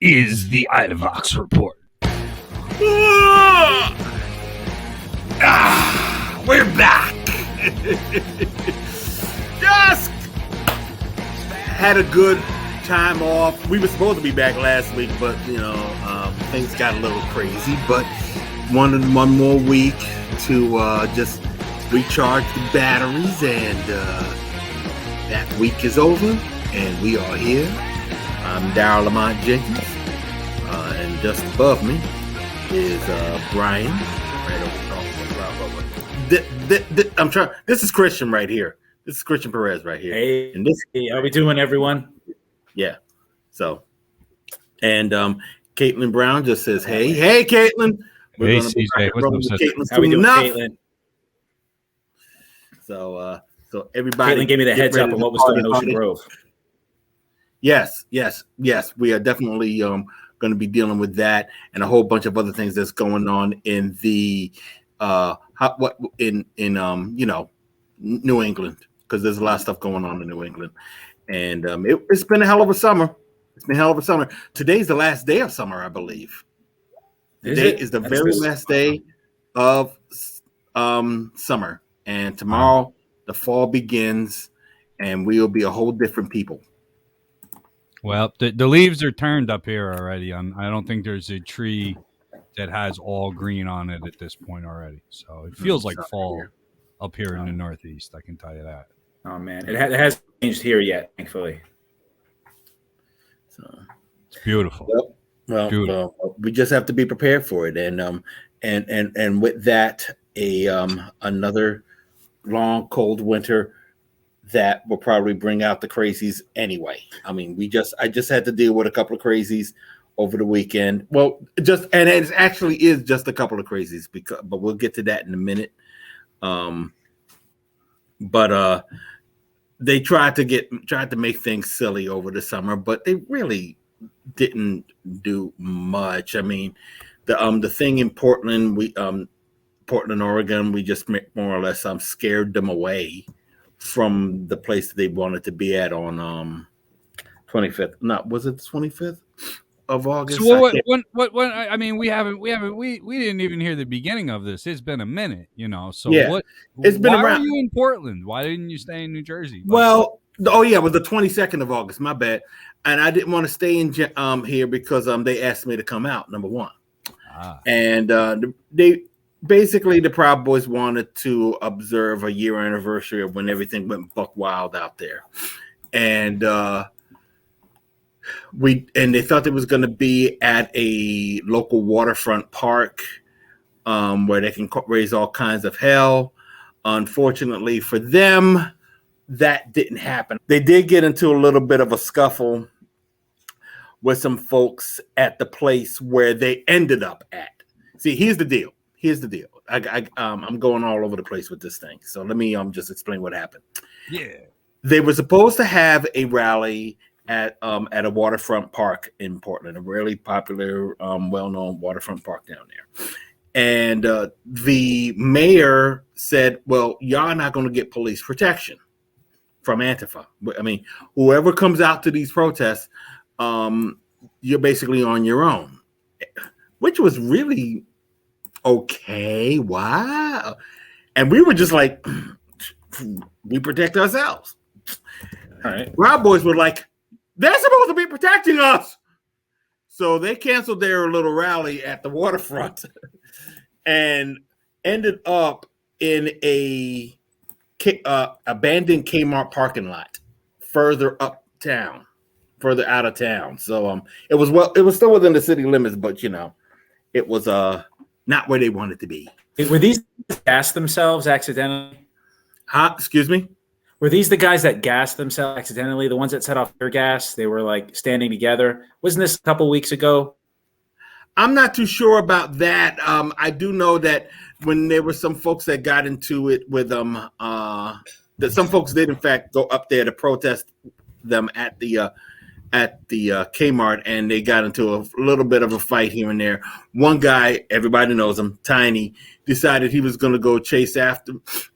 is the Idavox Report. We're back. Just had a good time off. We were supposed to be back last week, but things got a little crazy. But wanted one more week to just recharge the batteries, and that week is over, and we are here. I'm Darryl Lamont Jenkins, and just above me is Brian. Right over. I'm trying. This is Christian right here. This is Christian Perez right here. Hey, and this, how we doing, everyone? Yeah. So, and Caitlin Brown just says, "Hey, Caitlin." Hey, CJ. What's up, How we doing, Caitlin? So everybody. Caitlin gave me the heads up on what was going on in Ocean Grove. Yes. We are definitely going to be dealing with that and a whole bunch of other things that's going on in the New England, because there's a lot of stuff going on in New England, and it's been a hell of a summer. Today's the last day of summer, I believe. Today is the very last day of summer, and tomorrow the fall begins, and we will be a whole different people. Well, the leaves are turned up here already. I don't think there's a tree that has all green on it at this point already. So it feels like fall up here in the Northeast. I can tell you that. Oh man, it hasn't changed here yet, thankfully. So it's beautiful. Well, we just have to be prepared for it, and with that, another long cold winter that will probably bring out the crazies anyway. I mean, I just had to deal with a couple of crazies over the weekend. Well, it actually is just a couple of crazies, but we'll get to that in a minute. But they tried to make things silly over the summer, but they really didn't do much. I mean, the thing in Portland, Portland, Oregon, we just more or less scared them away from the place that they wanted to be at on 25th. Not was it the 25th of August? So what? I mean, we didn't even hear the beginning of this. It's been a minute, So yeah, it's been why around. Were you in Portland? Why didn't you stay in New Jersey? Well, it was the 22nd of August. My bad. And I didn't want to stay in here because they asked me to come out. Number one, and they. Basically, the Proud Boys wanted to observe a year anniversary of when everything went buck wild out there, and they thought it was going to be at a local waterfront park where they can raise all kinds of hell. Unfortunately for them, that didn't happen. They did get into a little bit of a scuffle with some folks at the place where they ended up at. See, here's the deal. I'm going all over the place with this thing. So let me just explain what happened. Yeah. They were supposed to have a rally at a waterfront park in Portland, a really popular, well-known waterfront park down there. And the mayor said, well, y'all are not going to get police protection from Antifa. I mean, whoever comes out to these protests, you're basically on your own, which was really okay. Wow. And we were just like, we protect ourselves. All right. Proud Boys were like, they're supposed to be protecting us. So they canceled their little rally at the waterfront and ended up in a abandoned Kmart parking lot further out of town. So it was still within the city limits, but it was not where they wanted to be. Were these gassed themselves accidentally? Excuse me? Were these the guys that gassed themselves accidentally? The ones that set off their gas? They were like standing together. Wasn't this a couple weeks ago? I'm not too sure about that. I do know that when there were some folks that got into it with them, that some folks did in fact go up there to protest them at the Kmart, and they got into a little bit of a fight here and there. One guy, everybody knows him, Tiny, decided he was going to go chase after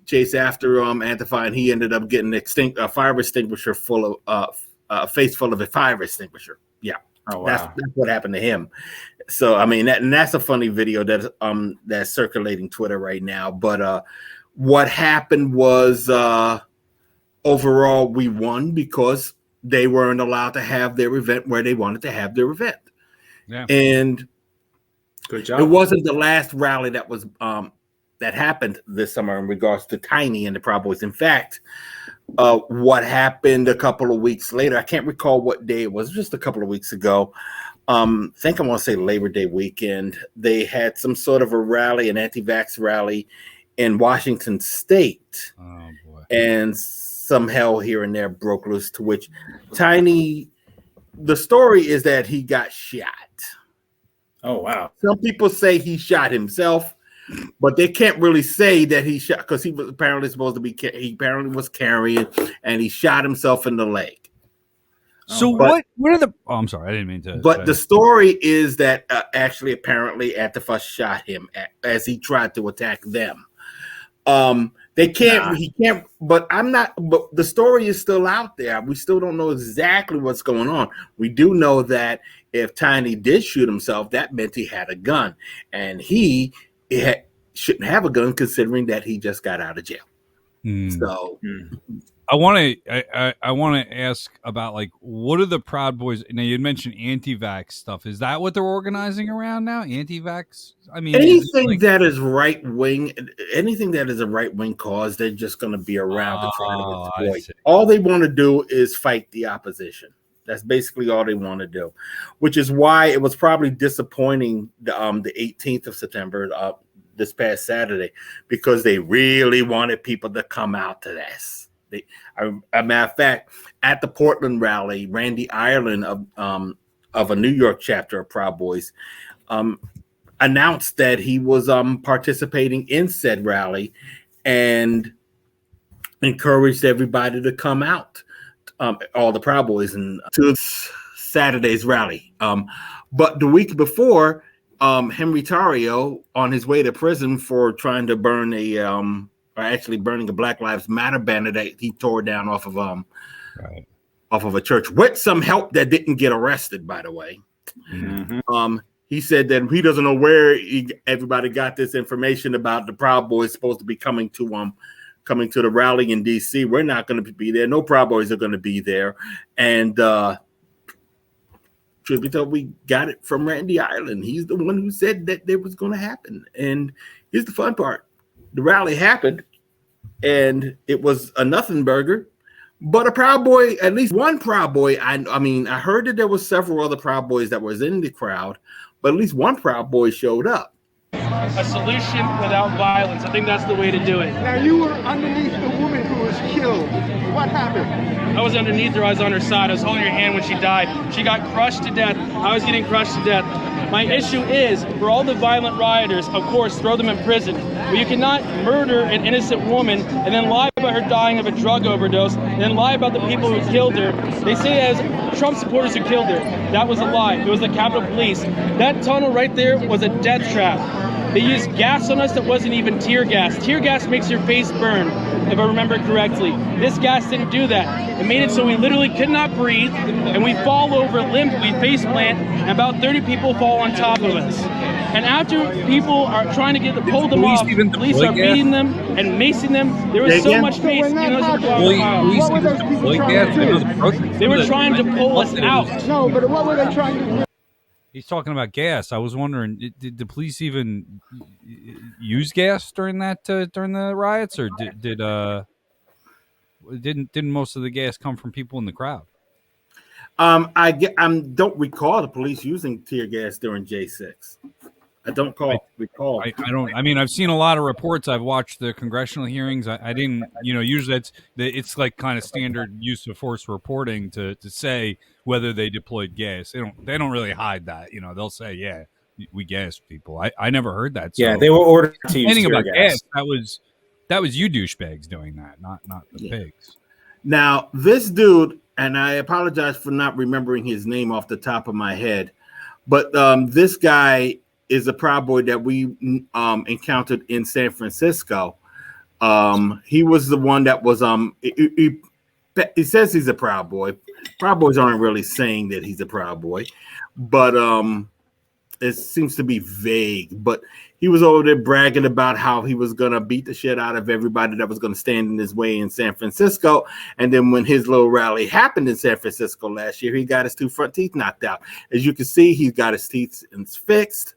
Antifa, and he ended up getting a fire extinguisher full of a face full of a fire extinguisher. Yeah. Oh wow, that's what happened to him. So I mean, that's a funny video that's circulating Twitter right now. But what happened was overall we won because they weren't allowed to have their event where they wanted to have their event. Yeah. And good job. it wasn't the last rally that was that happened this summer in regards to Tiny and the Proud Boys. In fact, what happened a couple of weeks later, I can't recall what day it was, just a couple of weeks ago. I think I want to say Labor Day weekend. They had some sort of a rally, an anti-vax rally in Washington State. Oh boy. And some hell here and there broke loose, to which Tiny, the story is that he got shot. Oh wow. Some people say he shot himself, but they can't really say that he shot because he was apparently supposed to be. He apparently was carrying, and he shot himself in the leg. So what are the? Oh, I'm sorry, I didn't mean to. But the story is that actually, apparently, Antifa shot him as he tried to attack them. They can't. He can't. But I'm not. But the story is still out there. We still don't know exactly what's going on. We do know that if Tiny did shoot himself, that meant he had a gun, and he shouldn't have a gun considering that he just got out of jail. So I want to ask about, like, what are the Proud Boys? Now you mentioned anti-vax stuff. Is that what they're organizing around now? Anti-vax? I mean, anything that is right wing, anything that is a right wing cause, they're just going to be around to try to exploit. All they want to do is fight the opposition. That's basically all they want to do, which is why it was probably disappointing the 18th of September, this past Saturday, because they really wanted people to come out to this. A matter of fact, at the Portland rally, Randy Ireland of a New York chapter of Proud Boys announced that he was participating in said rally and encouraged everybody to come out. All the Proud Boys and to Saturday's rally. But the week before, Henry Tarrio, on his way to prison for trying to burn or actually burning a Black Lives Matter banner that he tore down off of a church with some help that didn't get arrested, by the way. Mm-hmm. He said that he doesn't know where everybody got this information about the Proud Boys supposed to be coming to the rally in DC. We're not going to be there. No Proud Boys are going to be there. And truth be told, we got it from Randy Ireland. He's the one who said that it was going to happen. And here's the fun part. The rally happened, and it was a nothing burger. But a Proud Boy, at least one Proud Boy, I mean, I heard that there was several other Proud Boys that was in the crowd, but at least one Proud Boy showed up. A solution without violence. I think that's the way to do it. Now, you were underneath the woman who was killed. What happened? I was underneath her. I was on her side. I was holding her hand when she died. She got crushed to death. I was getting crushed to death. My issue is, for all the violent rioters, of course, throw them in prison. But you cannot murder an innocent woman and then lie about her dying of a drug overdose and then lie about the people who killed her. They say it was Trump supporters who killed her. That was a lie. It was the Capitol Police. That tunnel right there was a death trap. They used gas on us that wasn't even tear gas. Tear gas makes your face burn, if I remember correctly. This gas didn't do that. It made it so we literally could not breathe, and we fall over limp, we face plant, and about 30 people fall on top of us. And after people are trying to pull them off, police are beating them and macing them. There was so much mace. They were trying to pull us out. No, but what were they trying to do? He's talking about gas. I was wondering, did the police even use gas during the riots, or didn't most of the gas come from people in the crowd? I don't recall the police using tear gas during J6. I don't recall. I don't. I mean, I've seen a lot of reports. I've watched the congressional hearings. I didn't. Usually it's like kind of standard use of force reporting to say whether they deployed gas. They don't really hide that. They'll say, yeah, we gassed people. I never heard that. So yeah, they were ordered to use anything tear about gas. That was you douchebags doing that, not the pigs. Now this dude, and I apologize for not remembering his name off the top of my head, but this guy is a Proud Boy that we encountered in San Francisco. He was the one that was he says he's a Proud Boy, Proud Boys aren't really saying that he's a Proud Boy, but it seems to be vague. But he was over there bragging about how he was gonna beat the shit out of everybody that was gonna stand in his way in San Francisco. And then when his little rally happened in San Francisco last year, he got his 2 front teeth knocked out. As you can see, he's got his teeth fixed.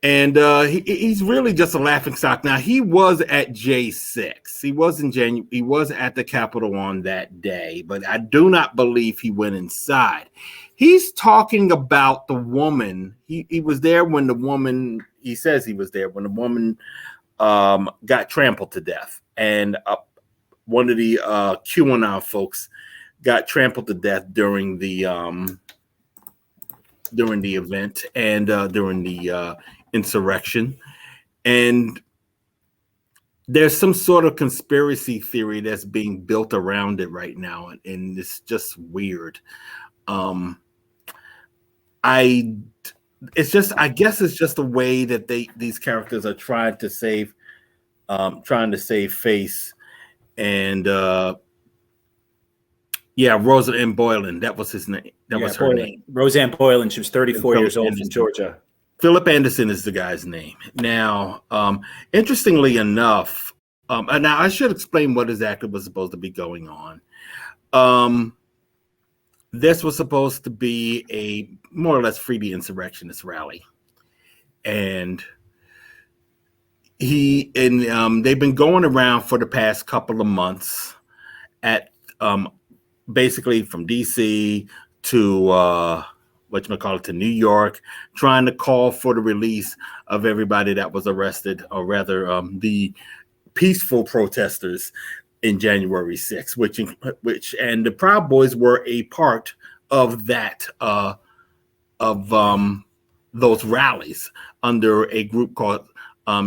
He's really just a laughing stock. Now, he was at J6. He was in January. He was at the Capitol on that day, but I do not believe he went inside. He's talking about the woman. He was there when the woman. He says he was there when the woman got trampled to death, and one of the QAnon folks got trampled to death during the event and during the insurrection. And there's some sort of conspiracy theory that's being built around it right now, and it's just weird. I guess it's just a way that these characters are trying to save face. And Roseanne Boylan, that was his name. That was her name. Roseanne Boylan. She was 34 years old from Georgia. Philip Anderson is the guy's name. Now, interestingly enough, now I should explain what exactly was supposed to be going on. This was supposed to be a more or less free the insurrectionist rally, and they've been going around for the past couple of months at basically from DC to to New York, trying to call for the release of everybody that was arrested, or rather the peaceful protesters in January 6th, which and the Proud Boys were a part of that those rallies under a group called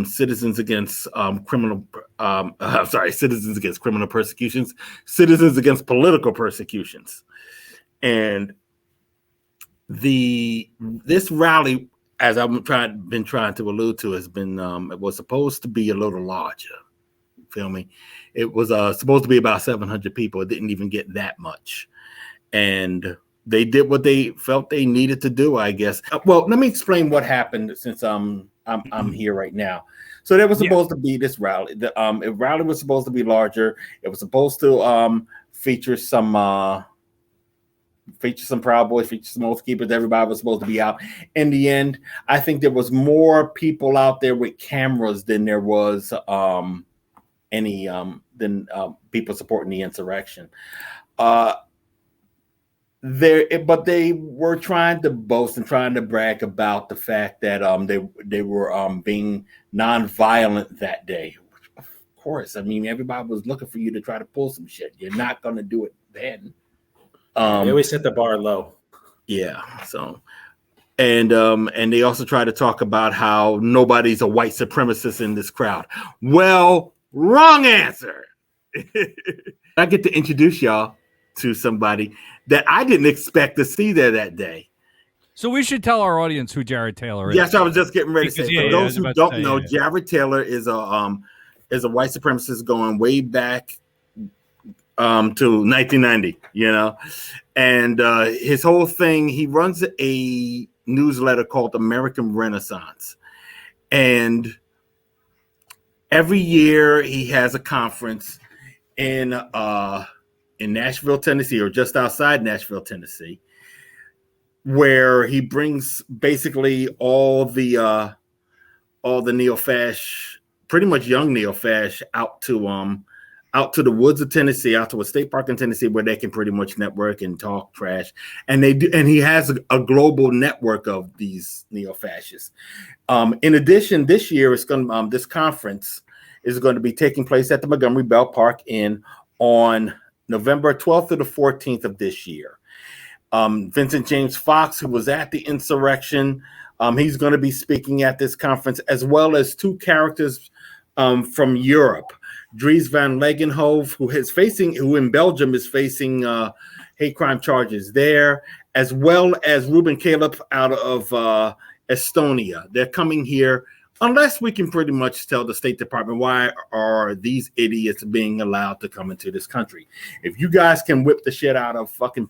Citizens Against Criminal Persecutions, Citizens Against Political Persecutions. And this rally, as I've been trying to allude to, has been it was supposed to be a little larger. Feel me? It was supposed to be about 700 people. It didn't even get that much, and they did what they felt they needed to do, I guess. Well, let me explain what happened since I'm here right now. So there was supposed to be this rally. The rally was supposed to be larger. It was supposed to feature some Proud Boys, feature some Oath Keepers. Everybody was supposed to be out. In the end, I think there was more people out there with cameras than there was people supporting the insurrection. But they were trying to boast and trying to brag about the fact that they were being nonviolent that day. Of course, I mean, everybody was looking for you to try to pull some shit. You're not going to do it then. They always set the bar low. Yeah. So, and they also try to talk about how nobody's a white supremacist in this crowd. Well, wrong answer. I get to introduce y'all to somebody that I didn't expect to see there that day. So we should tell our audience who Jared Taylor is. Yes, I was just getting ready to say. For those who don't know, Jared Taylor is a white supremacist going way back to 1990, and his whole thing, he runs a newsletter called American Renaissance, and every year he has a conference in Nashville, Tennessee, or just outside Nashville, Tennessee, where he brings basically all the neo-fash, pretty much young neo-fash, out to the woods of Tennessee, out to a state park in Tennessee, where they can pretty much network and talk trash. And they do, and he has a global network of these neo-fascists. In addition, this year this conference is going to be taking place at the Montgomery Bell Park Inn on November 12th to the 14th of this year. Vincent James Fox, who was at the insurrection, he's going to be speaking at this conference, as well as two characters from Europe. Dries van Legenhove, who in Belgium is facing hate crime charges there, as well as Ruben Caleb out of Estonia. They're coming here unless we can pretty much tell the State Department why are these idiots being allowed to come into this country. If you guys can whip the shit out of fucking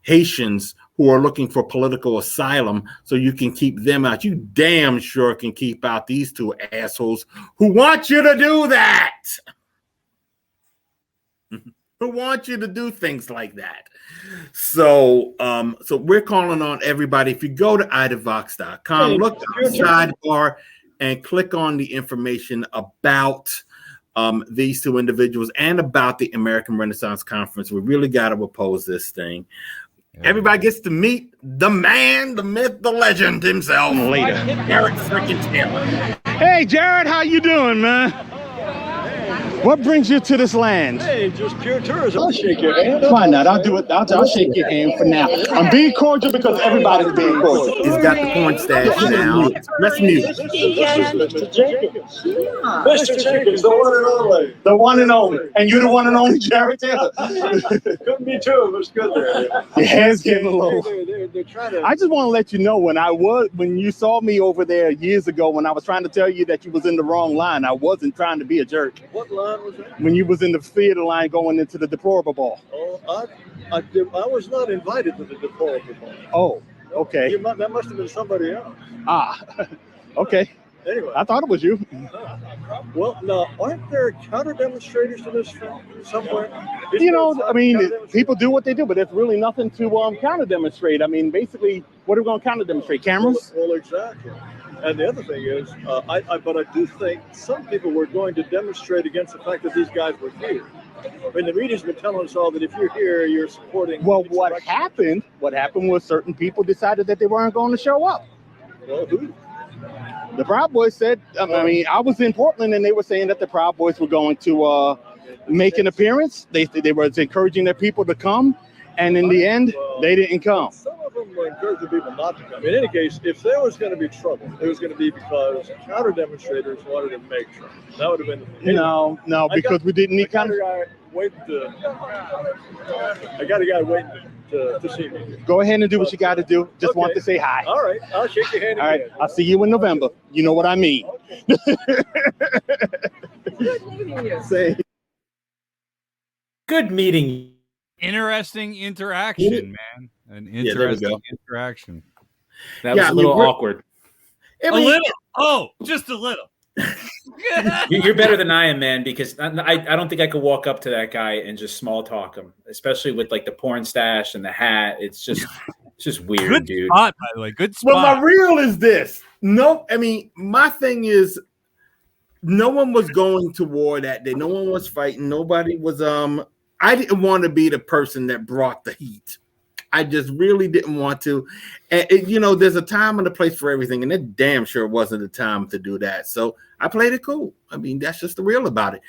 Haitians who are looking for political asylum so you can keep them out, you damn sure can keep out these two assholes who want you to do that. Who want you to do things like that. So so we're calling on everybody. If you go to idavox.com, look at the sidebar and click on the information about these two individuals and about the American Renaissance Conference. We really got to oppose this thing. Yeah. Everybody gets to meet the man, the myth, the legend himself later. Jared freaking Taylor. Hey, Jared, how you doing, man? What brings you to this land? Hey, just pure tourism. I'll shake your hand. Why not? I'll do it. I'll shake your hand for now. I'm being cordial because everybody's being cordial. He's got the porn stash now. Let's mute. Mr. Jenkins. Mr. Jenkins, the one and only. The one and only. And you're the one and only Jared Taylor. Couldn't be two of us, good there. Your hair's getting low. They're trying to... I just want to let you know when you saw me over there years ago when I was trying to tell you that you was in the wrong line, I wasn't trying to be a jerk. What line was that? When you was in the theater line going into the deplorable ball. Oh, I was not invited to the deplorable ball. Oh, okay. That must have been somebody else. Ah, okay. Anyway. I thought it was you. Well, now, aren't there counter demonstrators to this film somewhere? I mean, people do what they do, but there's really nothing to counter demonstrate. I mean, basically, what are we going to counter demonstrate? Cameras? Well, exactly. And the other thing is, but I do think some people were going to demonstrate against the fact that these guys were here. I mean, the media's been telling us all that if you're here, you're supporting. Well, what happened was certain people decided that they weren't going to show up. Well, who? The Proud Boys said, I mean, I was in Portland and they were saying that the Proud Boys were going to make an appearance. They were encouraging their people to come. And in the end, they didn't come. Some of them were encouraging people not to come. In any case, if there was going to be trouble, it was going to be because counter demonstrators wanted to make trouble. That would have been. No, because we didn't need counter. I got a guy waiting to see me. Go ahead and do what you got to do. Just want to say hi. All right, I'll shake your hand. All right, I'll see you in November. You know what I mean. Okay. Good meeting you. Say. Good meeting you. Interesting interaction, man. An interesting interaction. That was a little awkward. A little. Oh, just a little. You're better than I am, man, because I don't think I could walk up to that guy and just small talk him, especially with like the porn stash and the hat. It's just weird, Good dude. Spot, by the way. Good spot. Well, my real is this. No, I mean, my thing is no one was going to war that day. No one was fighting. Nobody was I didn't want to be the person that brought the heat. I just really didn't want to. And there's a time and a place for everything, and it damn sure wasn't the time to do that. So I played it cool. I mean, that's just the real about it.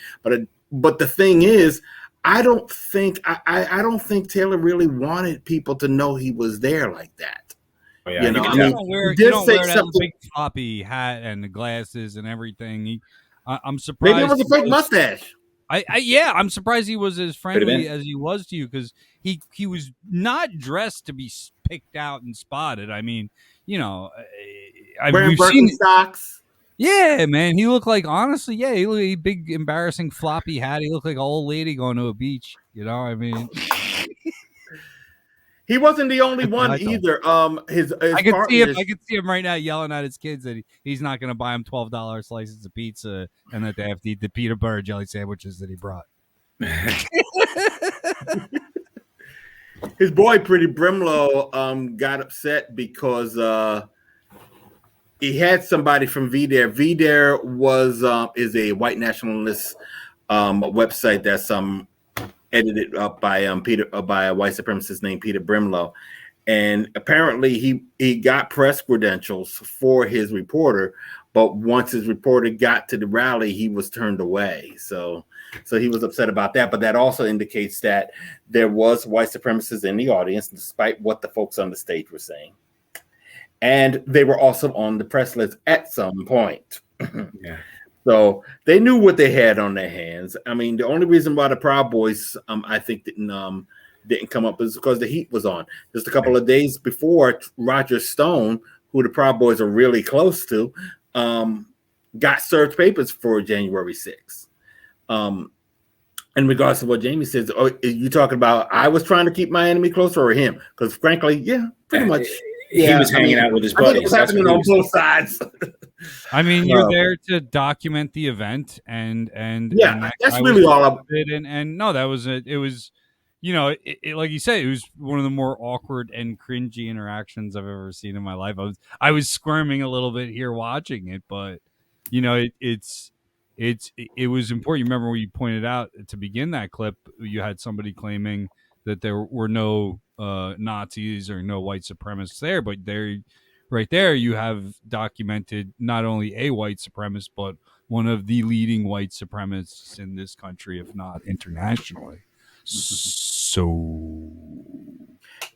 But the thing is, I don't think Taylor really wanted people to know he was there like that. Oh, yeah, you don't wear that big floppy hat and the glasses and everything. I'm surprised. Maybe it was a fake mustache. I'm surprised he was as friendly as he was to you, because he was not dressed to be picked out and spotted. I mean, wearing Birkenstocks. Yeah, man, he looked like, honestly, he looked like a big embarrassing floppy hat. He looked like an old lady going to a beach. I mean. He wasn't the only one either. His I could see him right now yelling at his kids that he's not going to buy them $12 slices of pizza and that they have to eat the peanut butter jelly sandwiches that he brought. His boy, Pretty Brimlow, got upset because he had somebody from VDare. VDare is a white nationalist website that's edited up by by a white supremacist named Peter Brimlow, and apparently he got press credentials for his reporter, but once his reporter got to the rally, he was turned away. So he was upset about that. But that also indicates that there was white supremacists in the audience, despite what the folks on the stage were saying, and they were also on the press list at some point. Yeah. So they knew what they had on their hands. I mean, the only reason why the Proud Boys, I think, didn't come up is because the heat was on. Just a couple of days before, Roger Stone, who the Proud Boys are really close to, got served papers for January 6th. In regards to what Jamie says, are you talking about I was trying to keep my enemy closer or him? Because frankly, yeah, pretty much. He Yeah, was hanging out with his I think it buddies. was That's happening what he on was both sides. I mean, you're there to document the event, and Yeah, and that's I really was all part I'm- of it, and no, that was it. It was, you know, it, like you said, it was one of the more awkward and cringy interactions I've ever seen in my life. I was squirming a little bit here watching it, but you know, it was important. You remember when you pointed out to begin that clip, you had somebody claiming that there were no Nazis or no white supremacists there, but right there, you have documented not only a white supremacist, but one of the leading white supremacists in this country, if not internationally. So,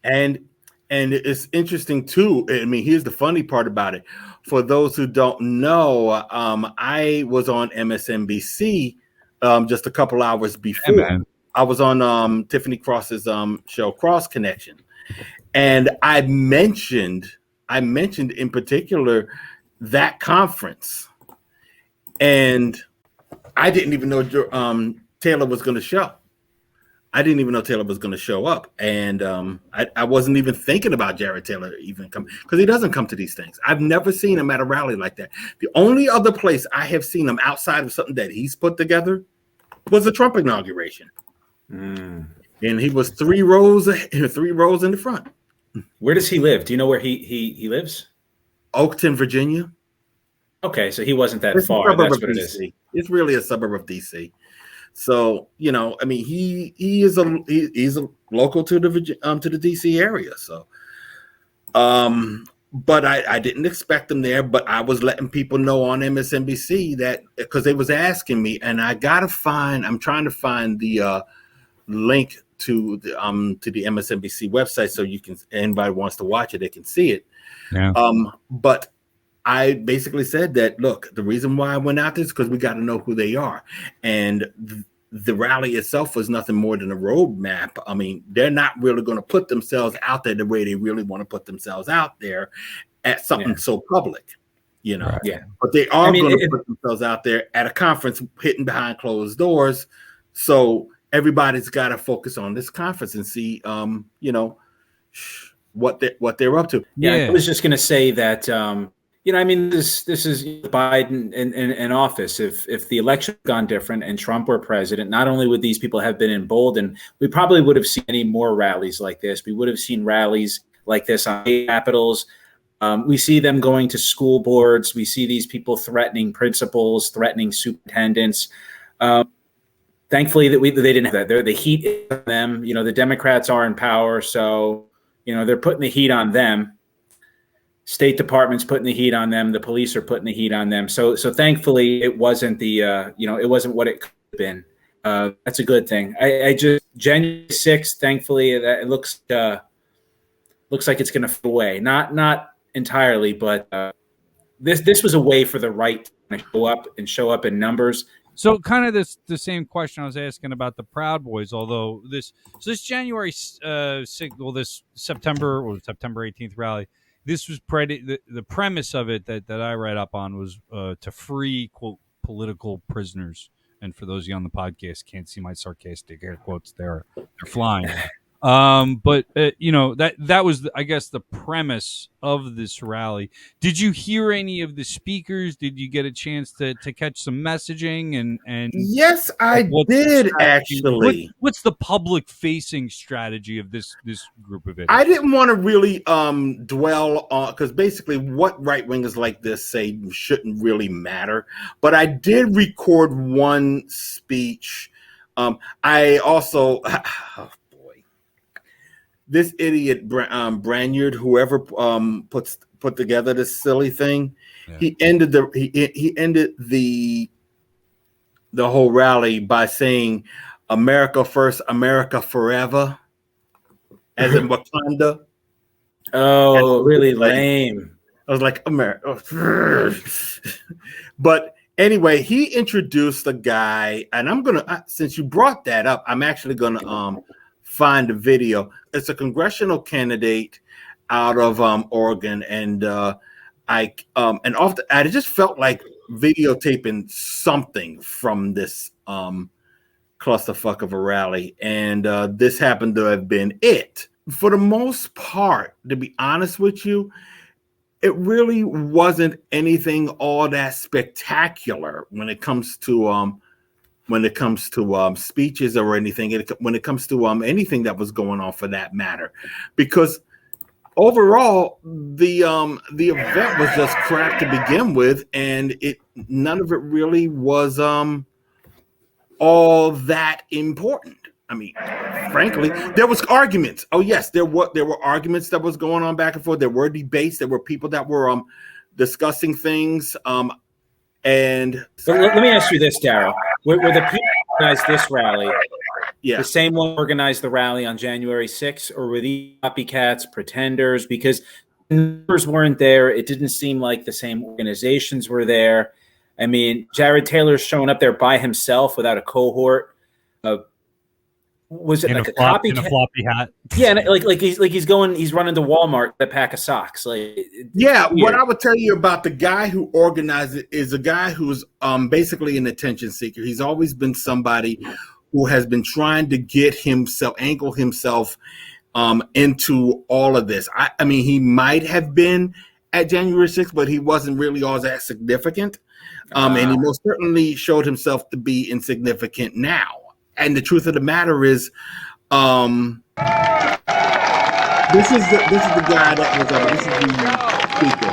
and it's interesting too. I mean, here's the funny part about it. For those who don't know, I was on MSNBC just a couple hours before. man. I was on Tiffany Cross's show, Cross Connection, and I mentioned in particular that conference, and I didn't even know Taylor was going to show. I didn't even know Taylor was going to show up, and I wasn't even thinking about Jared Taylor even coming, because he doesn't come to these things. I've never seen him at a rally like that. The only other place I have seen him outside of something that he's put together was the Trump inauguration, and he was 3 rows in the front. Where does he live? Do you know where he lives? Oakton, Virginia. Okay, so he wasn't that It's a far. suburb That's of what it is. DC. It's really a suburb of DC. So, you know, I mean, he's a local to the DC area. So, but I didn't expect him there. But I was letting people know on MSNBC that, because they was asking me, and I'm trying to find the link to the MSNBC website, so you can, anybody wants to watch it, they can see it. Yeah. But I basically said that, look, the reason why I went out there is because we got to know who they are. And the rally itself was nothing more than a roadmap. I mean, they're not really going to put themselves out there the way they really want to put themselves out there at something so public, you know. Right. Yeah. But they are mean, going to put themselves out there at a conference hidden behind closed doors. So everybody's got to focus on this conference and see, you know, what they're up to. Yeah, I was just going to say that, you know, I mean, this is Biden in office. If the election had gone different and Trump were president, not only would these people have been emboldened, we probably would have seen many more rallies like this. We would have seen rallies like this on capitals. We see them going to school boards. We see these people threatening principals, threatening superintendents. Thankfully, they didn't have that. The heat is on them. You know, the Democrats are in power, so you know they're putting the heat on them. State Department's putting the heat on them. The police are putting the heat on them. So thankfully, it wasn't it wasn't what it could have been. That's a good thing. I just January 6th, thankfully, that it looks like it's going to fall away. Not entirely, but this was a way for the right to show up in numbers. So kind of the same question I was asking about the Proud Boys, although this January 6th, well, this September 18th rally, this was the premise of it that I read up on was to free, quote, political prisoners. And for those of you on the podcast can't see my sarcastic air quotes, they're flying. But you know, that was I guess the premise of this rally. Did you hear any of the speakers? Did you get a chance to catch some messaging and Yes, I did actually. What's the public facing strategy of this group of idiots? I didn't want to really dwell on, because basically what right wingers like this say shouldn't really matter. But I did record one speech. I also this idiot Branyard, whoever put together this silly thing, he ended the whole rally by saying "America first, America forever," as in Wakanda. Oh, really lame. I was like, America. But anyway, he introduced a guy, and I'm gonna, since you brought that up, I'm actually gonna find a video. It's a congressional candidate out of Oregon, and I just felt like videotaping something from this clusterfuck of a rally, and this happened to have been it. For the most part, to be honest with you, it really wasn't anything all that spectacular when it comes to speeches or anything. When it comes to anything that was going on, for that matter, because overall the event was just crap to begin with, and none of it really was all that important. I mean, frankly, there was arguments. Oh yes, there were arguments that was going on back and forth. There were debates. There were people that were discussing things. And let me ask you this, Daryl: were the people who organized this rally the same one who organized the rally on January 6th, or were these copycats, pretenders? Because the numbers weren't there. It didn't seem like the same organizations were there. I mean, Jared Taylor's showing up there by himself without a cohort. Was it like a copycat? In a floppy hat? Yeah, like he's running to Walmart with a pack of socks. What I would tell you about the guy who organized it is a guy who's basically an attention seeker. He's always been somebody who has been trying to angle himself into all of this. I mean, he might have been at January 6th, but he wasn't really all that significant. And he most certainly showed himself to be insignificant now. And the truth of the matter is, this is the guy that was this is the speaker.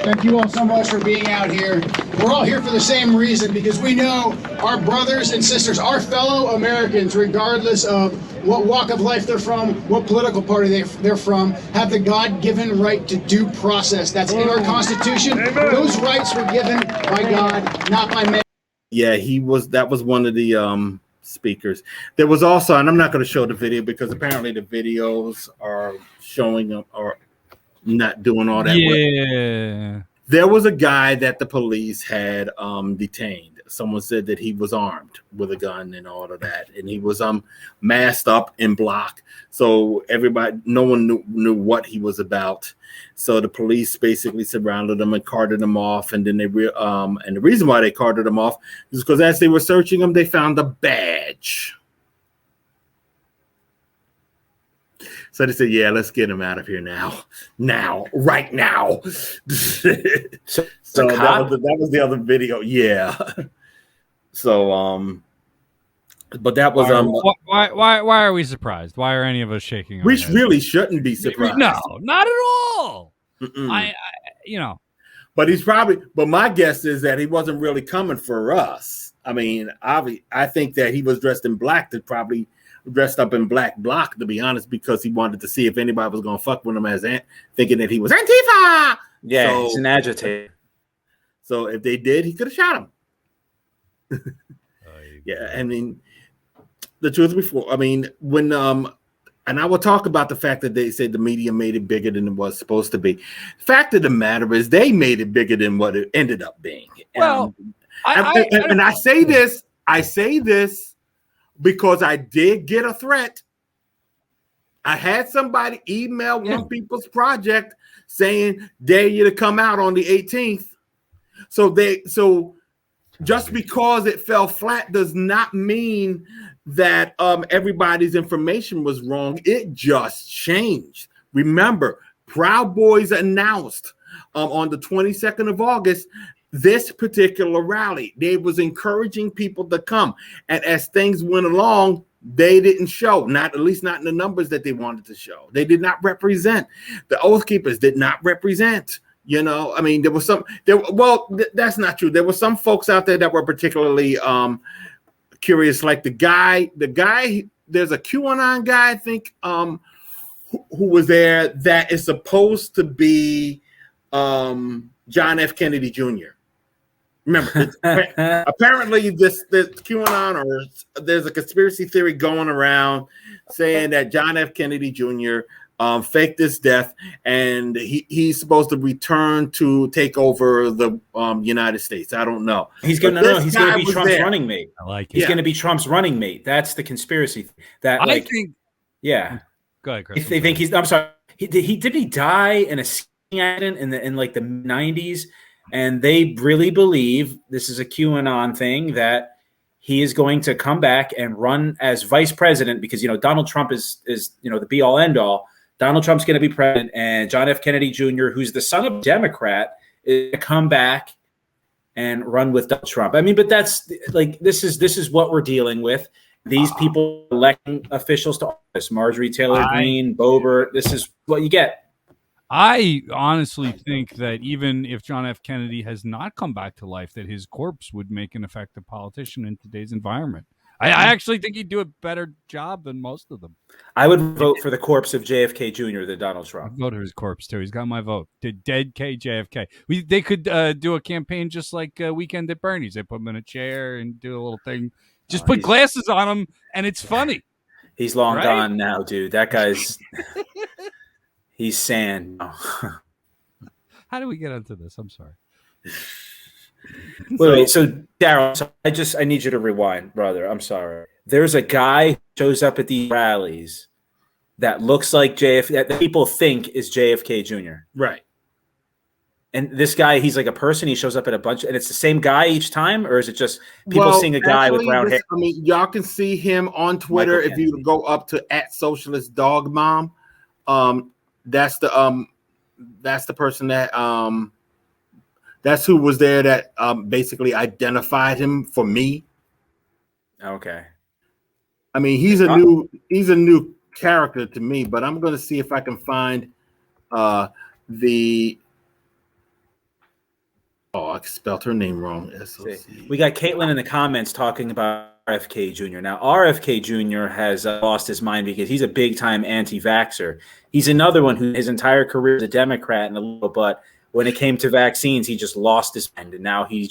Thank you all so much for being out here. We're all here for the same reason, because we know our brothers and sisters, our fellow Americans, regardless of what walk of life they're from, what political party they're from, have the God-given right to due process. That's in our Constitution. Those rights were given by God, not by man. Yeah, that was one of the speakers. There was also, and I'm not going to show the video because apparently the videos are showing up or not doing all that well. There was a guy that the police had detained. Someone said that he was armed with a gun and all of that, and he was masked up in block. So no one knew what he was about. So the police basically surrounded him and carted him off. And then and the reason why they carted him off is because as they were searching him, they found a badge. So they said, "Yeah, let's get him out of here now, right now." So that was the other video. Yeah. So but that was why are we surprised? Why are any of us shaking our we heads? Really shouldn't be surprised. No, not at all. But but my guess is that he wasn't really coming for us. I mean, I think that he was dressed in black, probably dressed up in black bloc, to be honest, because he wanted to see if anybody was going to fuck with him thinking that he was Antifa. Yeah, so, he's an agitator. So if they did, he could have shot him. Yeah, I mean, the truth before, I mean, when and I will talk about the fact that they said the media made it bigger than it was supposed to be. The fact of the matter is they made it bigger than what it ended up being. Well, and I say this because I did get a threat. I had somebody email One People's Project saying, "Dare you to come out on the 18th." So just because it fell flat does not mean that everybody's information was wrong. It just changed. Remember, Proud Boys announced on the 22nd of August this particular rally. They was encouraging people to come, and as things went along, they didn't show, at least not in the numbers that they wanted to show. They did not represent. The Oath Keepers did not represent. You know, I mean, that's not true. There were some folks out there that were particularly curious, like the guy, there's a QAnon guy, I think, who was there that is supposed to be John F. Kennedy Jr. Remember, apparently this QAnon, or there's a conspiracy theory going around saying that John F. Kennedy Jr. Faked his death, and he's supposed to return to take over the United States. I don't know. He's going to be Trump's running mate. I like it. He's going to be Trump's running mate. That's the conspiracy. I think. Yeah. Go ahead, Chris. They think he's. I'm sorry. Did he die in a accident in like the 90s, and they really believe this is a QAnon thing, that he is going to come back and run as vice president because, Donald Trump is the be all end all. Donald Trump's going to be president, and John F. Kennedy Jr., who's the son of a Democrat, is going to come back and run with Donald Trump. I mean, but that's like, this is what we're dealing with. These people electing officials to office, Marjorie Taylor Greene, Boebert, this is what you get. I honestly think that even if John F. Kennedy has not come back to life, that his corpse would make an effective politician in today's environment. I actually think he'd do a better job than most of them. I would vote for the corpse of JFK Jr. than Donald Trump. I'd vote for his corpse, too. He's got my vote. The dead JFK. They could do a campaign just like Weekend at Bernie's. They put him in a chair and do a little thing. Just put glasses on him, and it's funny. He's long gone now, dude. That guy's... he's sand. How do we get into this? I'm sorry. Wait. So, Daryl, I need you to rewind, brother. I'm sorry. There's a guy who shows up at these rallies that looks like JFK, that people think is JFK Jr. Right. And this guy, he's like a person. He shows up at a bunch, and it's the same guy each time, or is it just people seeing a guy with brown hair? I mean, y'all can see him on Twitter if you go up to @SocialistDogMom. That's the person that that's who was there that basically identified him for me. Okay. I mean, he's a new character to me, but I'm going to see if I can find the. Oh, I spelled her name wrong. S-O-C. We got Caitlin in the comments talking about RFK Jr. Now, RFK Jr. has lost his mind because he's a big-time anti-vaxxer. He's another one who his entire career is a Democrat and a little, but when it came to vaccines, he just lost his mind, and now he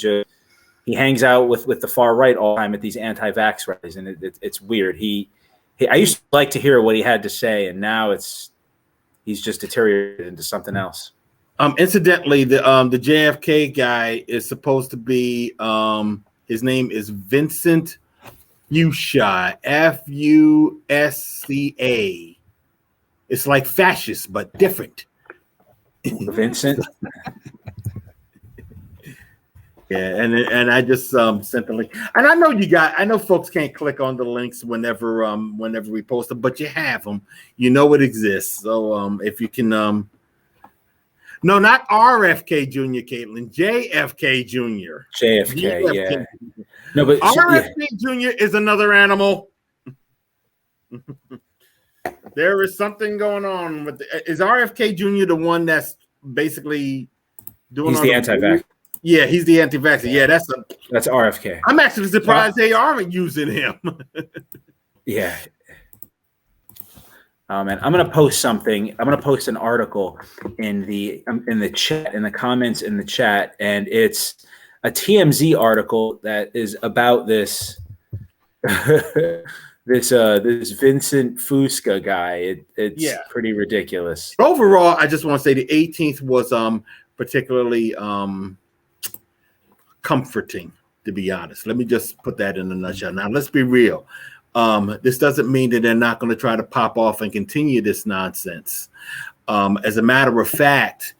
hangs out with the far right all the time at these anti-vax rallies, and it's weird. I used to like to hear what he had to say, and now he's just deteriorated into something else. Incidentally, the JFK guy is supposed to be his name is Vincent Fusca, Fusca. It's like fascist but different. Vincent. Yeah, and I just sent the link, and I know folks can't click on the links whenever we post them, but you have them, it exists. So if you can. No, not RFK Jr., Caitlin. JFK Jr. JFK, yeah. No, but RFK Jr. is another animal. There is something going on with is RFK Jr. the one that's basically doing? He's the anti-vax. Yeah, he's the anti-vaxxer. Yeah, that's RFK. I'm actually surprised they aren't using him. Yeah. Oh man, I'm gonna post something. I'm gonna post an article in the chat, in the comments in the chat, and it's a TMZ article that is about this this Vincent Fusca guy. It's pretty ridiculous. Overall, I just want to say the 18th was particularly comforting, to be honest. Let me just put that in a nutshell. Now, let's be real. This doesn't mean that they're not going to try to pop off and continue this nonsense. As a matter of fact,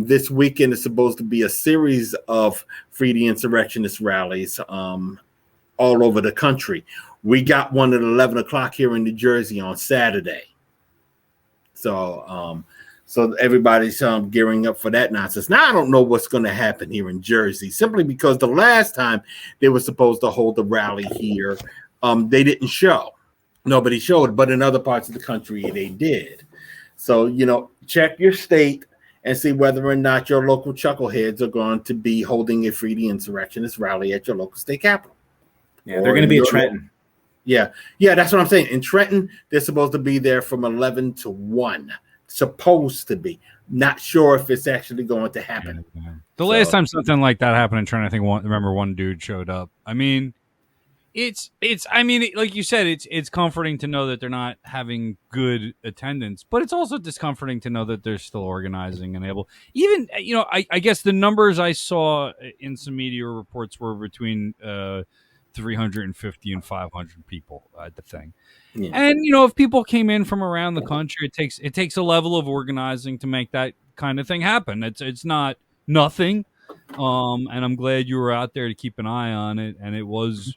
this weekend is supposed to be a series of Free the Insurrectionist rallies all over the country. We got one at 11 o'clock here in New Jersey on Saturday. So everybody's gearing up for that nonsense. Now, I don't know what's going to happen here in Jersey, simply because the last time they were supposed to hold the rally here, they didn't show. Nobody showed, but in other parts of the country, they did. So, check your state and see whether or not your local chuckleheads are going to be holding a Free the Insurrectionist rally at your local state capitol. Yeah, they're going to be in Trenton. Yeah, that's what I'm saying. In Trenton, they're supposed to be there from 11 to 1. Supposed to be. Not sure if it's actually going to happen. Yeah. The last time something like that happened in Trenton, I think remember one dude showed up. I mean, like you said, it's comforting to know that they're not having good attendance, but it's also discomforting to know that they're still organizing and able. Even, I guess the numbers I saw in some media reports were between 350 and 500 people at the thing. Yeah. And if people came in from around the country, it takes a level of organizing to make that kind of thing happen. It's not nothing. And I'm glad you were out there to keep an eye on it. And it was,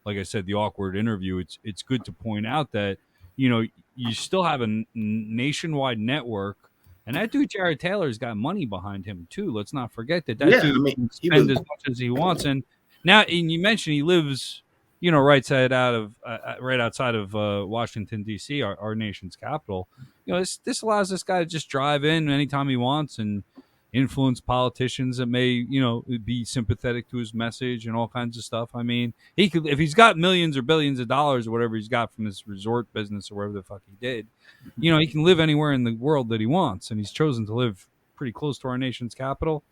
like I said, the awkward interview. It's good to point out that, you still have a nationwide network. And that dude, Jared Taylor's got money behind him, too. Let's not forget that dude can spend as much as he wants. And now, and you mentioned he lives, right outside of Washington, D.C., our nation's capital. This allows this guy to just drive in anytime he wants and influence politicians that may, be sympathetic to his message and all kinds of stuff. I mean, he could, if he's got millions or billions of dollars or whatever he's got from this resort business or whatever the fuck he did, he can live anywhere in the world that he wants, and he's chosen to live pretty close to our nation's capital.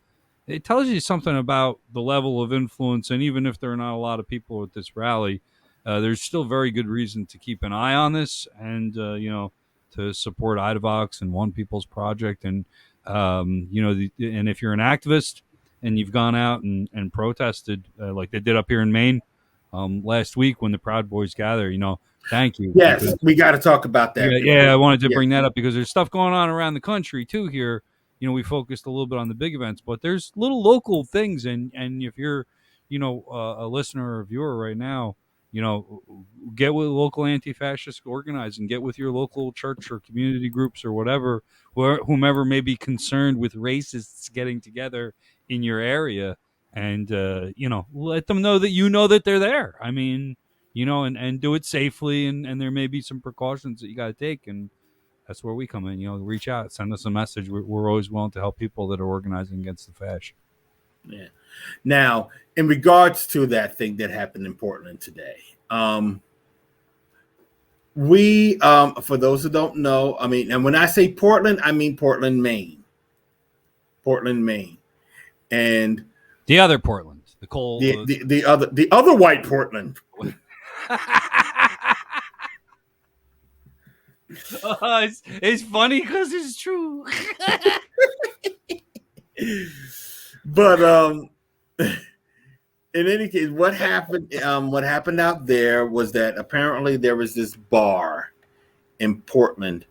It tells you something about the level of influence, and even if there are not a lot of people at this rally, there's still very good reason to keep an eye on this and, to support IDAVOX and One People's Project. And, and if you're an activist and you've gone out and protested like they did up here in Maine last week when the Proud Boys gather, thank you. Yes, because, we got to talk about that. Yeah, I wanted to bring that up because there's stuff going on around the country too here. We focused a little bit on the big events, but there's little local things. And if you're, a listener or a viewer right now, get with local anti-fascist organizing, get with your local church or community groups or whatever, whomever may be concerned with racists getting together in your area, and let them know that they're there. I mean, and do it safely, and there may be some precautions that you got to take, and that's where we come in. Reach out, send us a message. We're always willing to help people that are organizing against the fash. Yeah. Now, in regards to that thing that happened in Portland today, we, for those who don't know, I mean, and when I say Portland, I mean Portland, Maine. Portland, Maine, and the other Portland, the coal, the other white Portland. It's funny because it's true. But in any case, what happened out there was that apparently there was this bar in Portland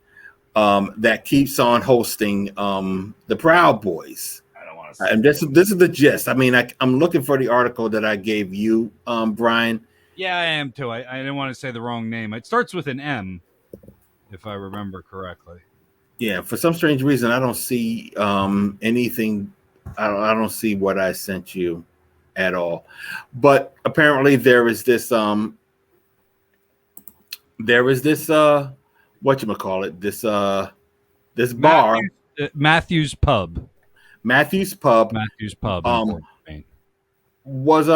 that keeps on hosting the Proud Boys. I don't want to say. And this is the gist. I mean, I'm looking for the article that I gave you, Brian. Yeah, I am too. I didn't want to say the wrong name. It starts with an M, if I remember correctly. Yeah, for some strange reason, I don't see anything. I don't see what I sent you at all. But apparently there is this whatchamacallit, this bar. Matthews Pub. Matthews Pub. Was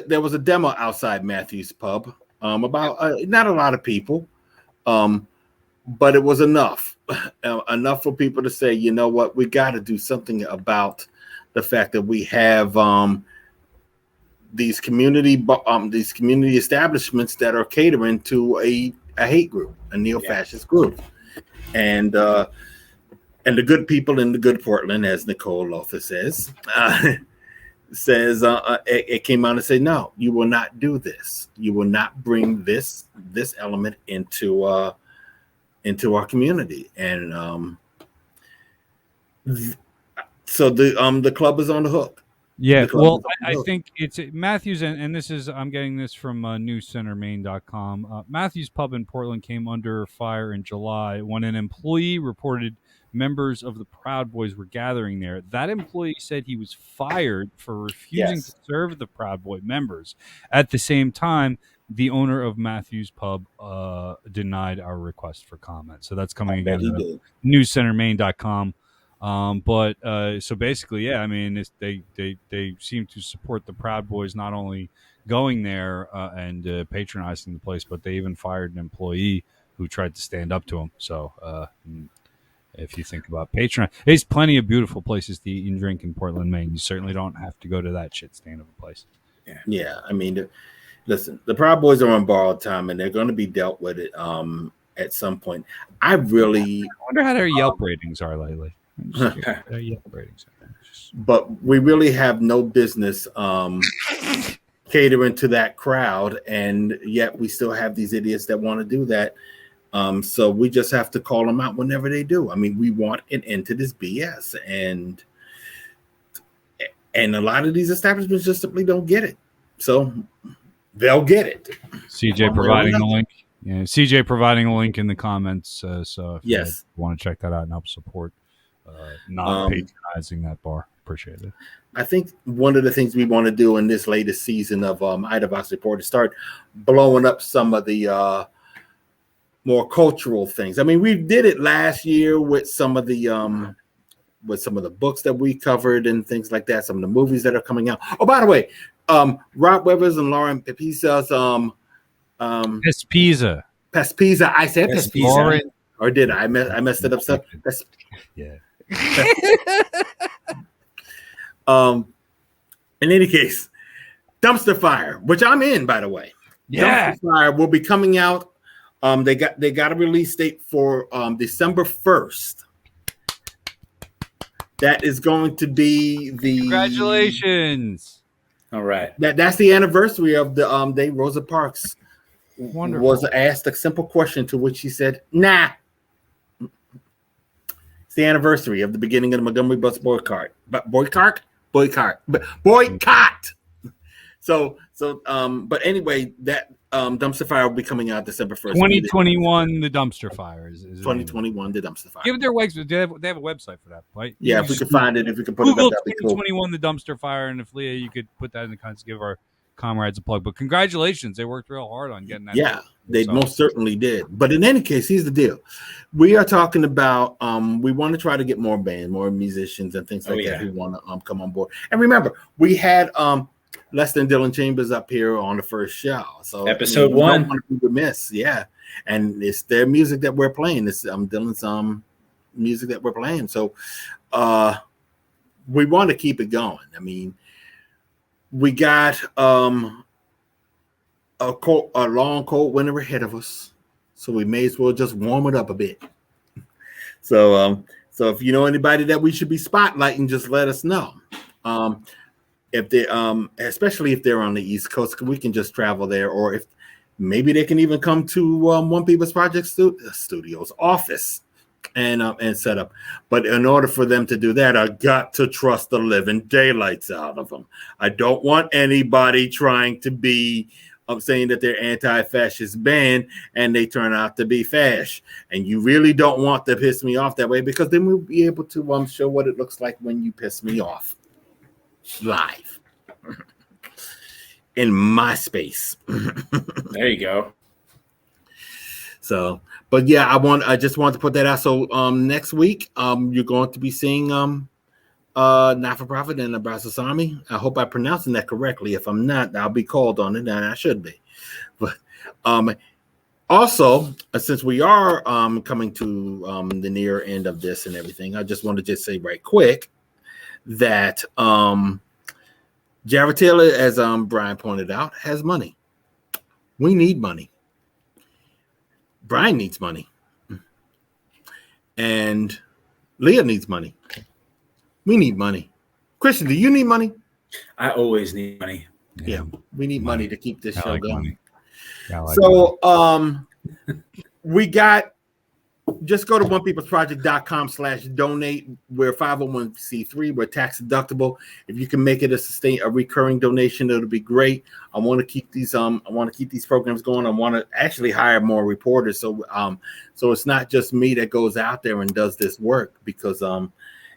there was a demo outside Matthews Pub about not a lot of people, but it was enough for people to say, you know what, we got to do something about the fact that we have these community establishments that are catering to a hate group, a neo-fascist group, and the good people in the good Portland, as Nicole Lothar says, it came out and said, no, you will not do this. You will not bring this element into our community, and so the club is on the hook. Yeah, well, I think it's Matthews, and this is, I'm getting this from newscentermaine.com. Matthews Pub in Portland came under fire in July when an employee reported members of the Proud Boys were gathering there. That employee said he was fired for refusing to serve the Proud Boy members. At the same time, the owner of Matthews Pub denied our request for comment. So that's coming again. newscentermaine.com. So basically, yeah, I mean, they seem to support the Proud Boys, not only going there and patronizing the place, but they even fired an employee who tried to stand up to him. So if you think about patronizing, there's plenty of beautiful places to eat and drink in Portland, Maine. You certainly don't have to go to that shit stand of a place. Yeah. I mean, listen, the Proud Boys are on borrowed time, and they're going to be dealt with it at some point. I wonder how their Yelp ratings are lately. But we really have no business catering to that crowd, and yet we still have these idiots that want to do that. So we just have to call them out whenever they do. I mean, we want an end to this BS, and a lot of these establishments just simply don't get it. So they'll get it. CJ providing the link. Yeah, CJ providing a link in the comments. So if you want to check that out and help support not patronizing that bar, appreciate it. I think one of the things we want to do in this latest season of IDAVOX Report is start blowing up some of the more cultural things. I mean, we did it last year with some of the books that we covered and things like that. Some of the movies that are coming out. Oh, by the way, Rob Weathers and Lauren Pespiza's Pespiza. Pespiza. I said Pespiza. Lauren. Or did I? I messed it up. Yeah. In any case, Dumpster Fire, which I'm in, by the way. Yeah. Dumpster Fire will be coming out. They got a release date for December 1st. That is going to be the Congratulations. All right. That's the anniversary of the day Rosa Parks Wonderful. was asked a simple question to which she said, "Nah." It's the anniversary of the beginning of the Montgomery bus boycott. Boycott. So, but anyway, that Dumpster Fire will be coming out December 1st. 2021, the Dumpster Fire is 2021, the Dumpster Fire. Give it their website. They have a website for that, right? Yeah, if we can find it, if we can put Google it up, that'd be cool. 2021, the Dumpster Fire, and if Leah, you could put that in the comments, give our comrades a plug. But congratulations, they worked real hard on getting that. Yeah, they most certainly did. But in any case, here's the deal: we are talking about we want to try to get more bands, more musicians, and things like that who want to come on board. And remember, we had Lester and Dylan Chambers up here on the first show, so episode 1. Don't want to be remiss, and it's their music that we're playing. It's Dylan's music that we're playing, so we want to keep it going. I mean, we got a long cold winter ahead of us, so we may as well just warm it up a bit. So if you know anybody that we should be spotlighting, just let us know. If they especially if they're on the East Coast, we can just travel there, or if maybe they can even come to One People's Project Studios office and set up. But in order for them to do that, I got to trust the living daylights out of them. I don't want anybody trying to be saying that they're anti-fascist band and they turn out to be fash. And you really don't want to piss me off that way, because then we'll be able to show what it looks like when you piss me off live in my space. There you go. So, but yeah, I just wanted to put that out. So next week you're going to be seeing Not For Profit and Nebraska Army. I hope I'm pronouncing that correctly. If I'm not, I'll be called on it, and I should be. But also, since we are coming to the near end of this and everything, I just want to just say right quick that Jared Taylor, as Brian pointed out, has money. We need money. Brian needs money. And Leah needs money. We need money. Christian, do you need money? I always need money. Yeah, we need money to keep this show going. Money. We got, just go to onepeoplesproject.com/donate. We're 501c3. We're tax deductible. If you can make it a recurring donation, it'll be great. I want to keep these programs going. I want to actually hire more reporters, so it's not just me that goes out there and does this work, because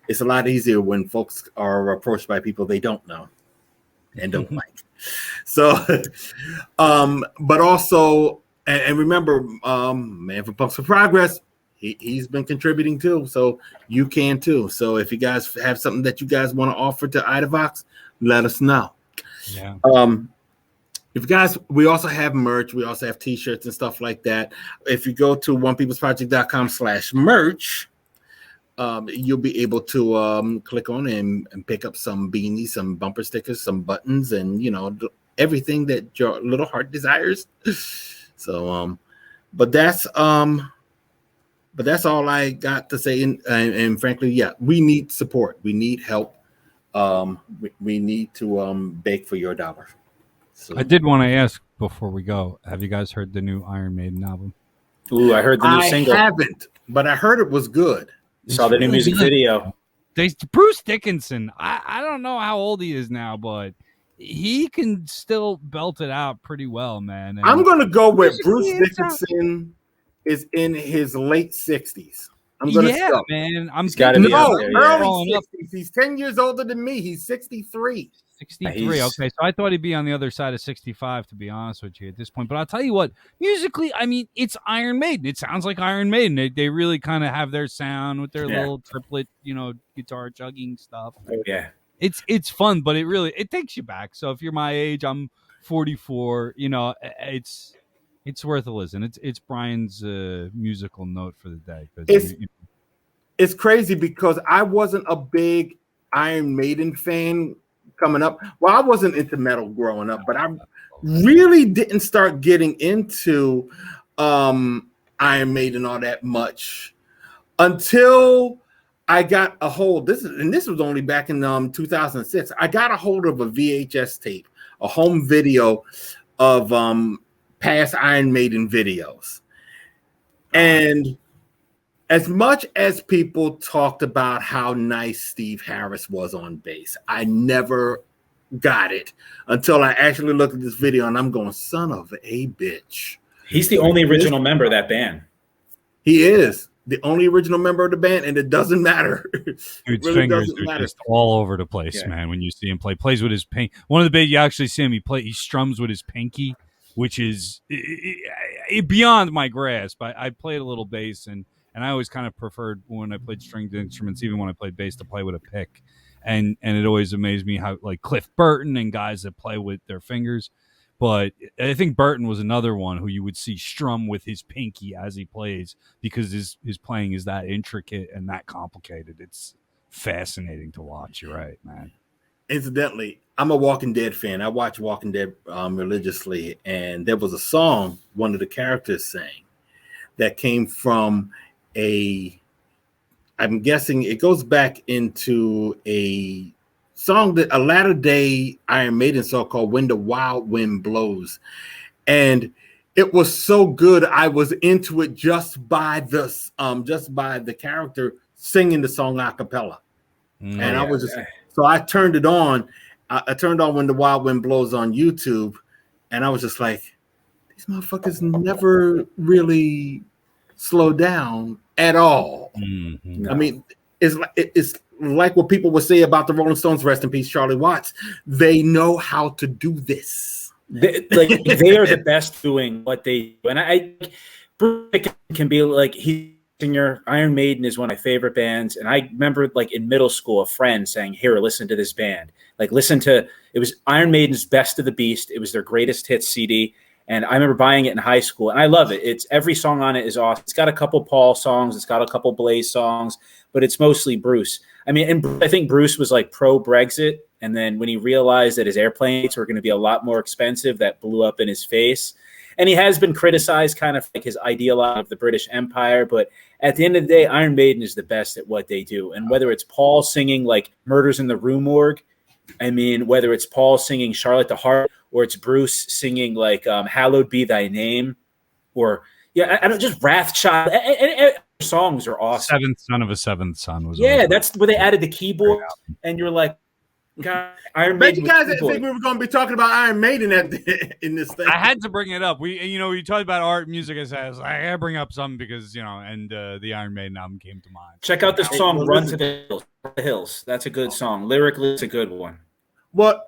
it's a lot easier when folks are approached by people they don't know and don't like. So, but also, and remember, Man for Punks for Progress, he's been contributing too, so you can too. So if you guys have something that you guys want to offer to IDAVOX, let us know. Yeah. If you guys, we also have merch. We also have t-shirts and stuff like that. If you go to onepeoplesproject.com/merch, you'll be able to click on and pick up some beanies, some bumper stickers, some buttons, and everything that your little heart desires. So but that's all I got to say. And frankly, yeah, we need support. We need help. We need to beg for your dollar. So I did want to ask before we go, have you guys heard the new Iron Maiden album? Ooh, I heard the new I single. haven't, but I heard it was good. Saw the new music video. Bruce Dickinson. I don't know how old he is now, but he can still belt it out pretty well, man. And I'm gonna go with Bruce musically, Dickinson is in his late 60s. I'm gonna yeah, man. He's gotta be no up there, yeah. early 60s. He's 10 years older than me. He's 63. 63. Okay, so I thought he'd be on the other side of 65, to be honest with you, at this point. But I'll tell you what, musically, I mean, it's Iron Maiden. It sounds like Iron Maiden. They really kind of have their sound with their little triplet, guitar chugging stuff. Oh, yeah. It's fun, but it takes you back. So if you're my age, I'm 44. It's worth a listen. It's Brian's musical note for the day. It's crazy because I wasn't a big Iron Maiden fan coming up. Well, I wasn't into metal growing up, but I really didn't start getting into Iron Maiden all that much until I got a hold. This was only back in 2006. I got a hold of a VHS tape, a home video of past Iron Maiden videos. And as much as people talked about how nice Steve Harris was on bass, I never got it until I actually looked at this video and I'm going, son of a bitch. He's the only original member of that band. He is the only original member of the band, and it doesn't matter. Dude's really fingers are just all over the place, man. When you see him play, plays with his pinky. One of the big, you actually see him. He strums with his pinky, which is beyond my grasp. I played a little bass, and I always kind of preferred when I played stringed instruments, even when I played bass, to play with a pick. And it always amazed me how, like, Cliff Burton and guys that play with their fingers. But I think Burton was another one who you would see strum with his pinky as he plays, because his playing is that intricate and that complicated. It's fascinating to watch. You're right, man. Incidentally, I'm a Walking Dead fan. I watch Walking Dead religiously, and there was a song one of the characters sang that came from I'm guessing it goes back into a song that a latter day Iron Maiden song called When the Wild Wind Blows. And it was so good. I was into it just by the character singing the song a cappella. And I was just, so I turned it on. I turned on When the Wild Wind Blows on YouTube. And I was just like, these motherfuckers never really slow down at all. Mm-hmm. I mean, it's like what people would say about the Rolling Stones, rest in peace, Charlie Watts. They know how to do this. They are the best doing what they do. And I Bruce can be like, he's singer. Iron Maiden is one of my favorite bands. And I remember, like, in middle school, a friend saying, here, listen to this band. Like, it was Iron Maiden's Best of the Beast. It was their greatest hits CD. And I remember buying it in high school, and I love it. It's every song on it is awesome. It's got a couple Paul songs, it's got a couple Blaze songs, but it's mostly Bruce. I mean, and I think Bruce was like pro-Brexit, and then when he realized that his airplanes were going to be a lot more expensive, that blew up in his face. And he has been criticized, kind of like his ideologue of the British Empire, but at the end of the day, Iron Maiden is the best at what they do. And whether it's Paul singing like Murders in the Rue Morgue, I mean, whether it's Paul singing Charlotte the Heart, or it's Bruce singing like Hallowed Be Thy Name, or I don't, just Wrathchild. Songs are awesome. Seventh Son of a Seventh Son was that's where they added the keyboard, and you're like, God, Iron Bet Maiden. you guys didn't think we were going to be talking about Iron Maiden in this thing. I had to bring it up. We talked about art, music. I said, I gotta bring up something because and the Iron Maiden album came to mind. Check out the song "Run to the Hills." That's a good song. Lyrically, it's a good one. Well,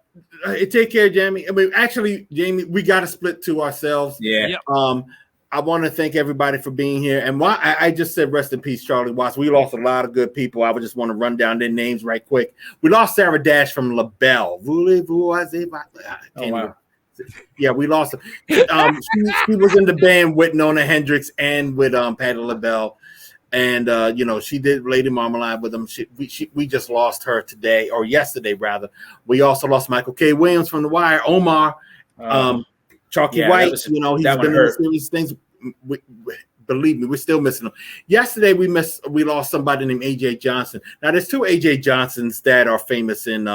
take care, Jamie. I mean, actually, Jamie, we got to split to ourselves. Yeah. Yep. I want to thank everybody for being here. And why I just said rest in peace, Charlie Watts. We lost a lot of good people. I would just want to run down their names right quick. We lost Sarah Dash from LaBelle. Yeah, we lost her. She was in the band with Nona Hendrix and with Patti LaBelle. And she did Lady Marmalade with them. We just lost her today, or yesterday rather. We also lost Michael K. Williams from The Wire. Omar, Chalky White. He's been in the serious things. Believe me, we're still missing him. Yesterday we lost somebody named AJ Johnson. Now there's two AJ Johnsons that are famous in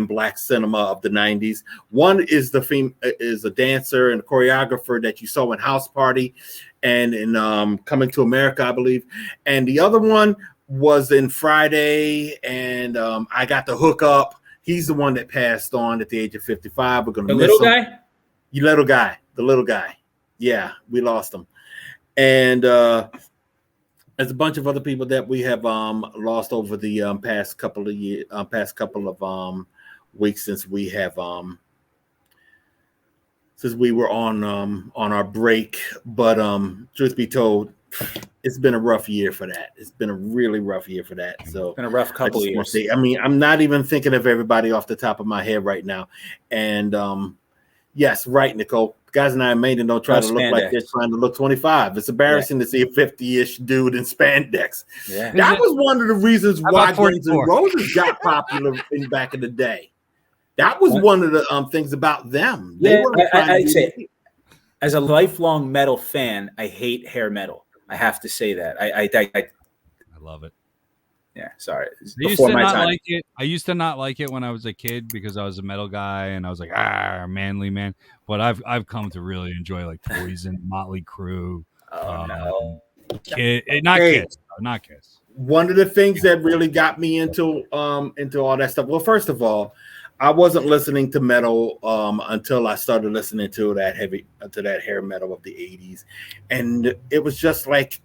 black cinema of the 90s. One is is a dancer and choreographer that you saw in House Party, and in Coming to America, I believe. And the other one was in Friday, and I got the hook up. He's the one that passed on at the age of 55. We're going to miss little him. guy? The little guy. Yeah, we lost him. And there's a bunch of other people that we have lost over the past couple of years, weeks since we have since we were on our break. But truth be told, it's been a rough year for that. It's been a really rough year for that. So It's been a rough couple of years. I mean, I'm not even thinking of everybody off the top of my head right now. And yes, right, Nicole. Guys and I made it don't try to look like they're trying to look 25. It's embarrassing to see a 50-ish dude in spandex. Yeah. That was one of the reasons why Guns N' 44? Roses got popular back in the day. That was one of the things about them. They weren't trying to I'd be- say, as a lifelong metal fan, I hate hair metal. I have to say that. I love it. yeah. Sorry, it's I used before to my not time. like it. I used to not like it when I was a kid because I was a metal guy and I was like, manly man. But I've come to really enjoy like Poison, Motley Crue, Oh no. not Hey. Kiss, not Kiss. One of the things that really got me into all that stuff. Well, first of all, I wasn't listening to metal until I started listening to that hair metal of the 80s. And it was just like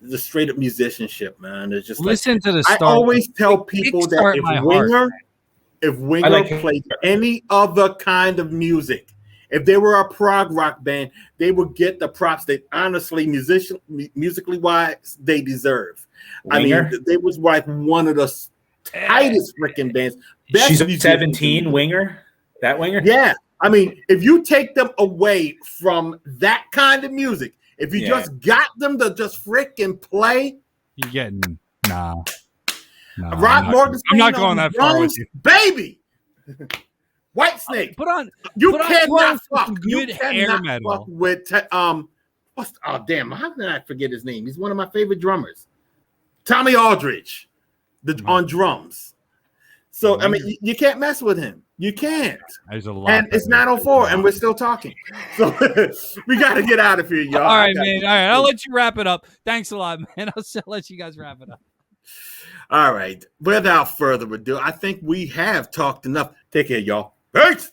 the straight up musicianship, man. It's just Listen to the I start. always tell people that kickstart my heart. if Winger like it. played any other kind of music, if they were a prog rock band, they would get the props that honestly, musically wise, they deserve. Winger? I mean, they was like one of the tightest freaking bands. Best She's musicians. 17. Winger. That Winger. Yeah. I mean, if you take them away from that kind of music, if you Yeah. just got them to just freaking play, You're getting nah. Rock Morgan, I'm not going that far with you. baby. White Snake. Put on You But I cannot love fuck. some You good hair cannot metal. fuck with oh damn! How did I forget his name? He's one of my favorite drummers, Tommy Aldridge, on drums. So I mean, you can't mess with him. You can't. There's a lot. And it's 9:04, and we're still talking. So we got to get out of here, y'all. All right, man. All right, I'll let you wrap it up. Thanks a lot, man. I'll let you guys wrap it up. All right. Without further ado, I think we have talked enough. Take care, y'all. Peace.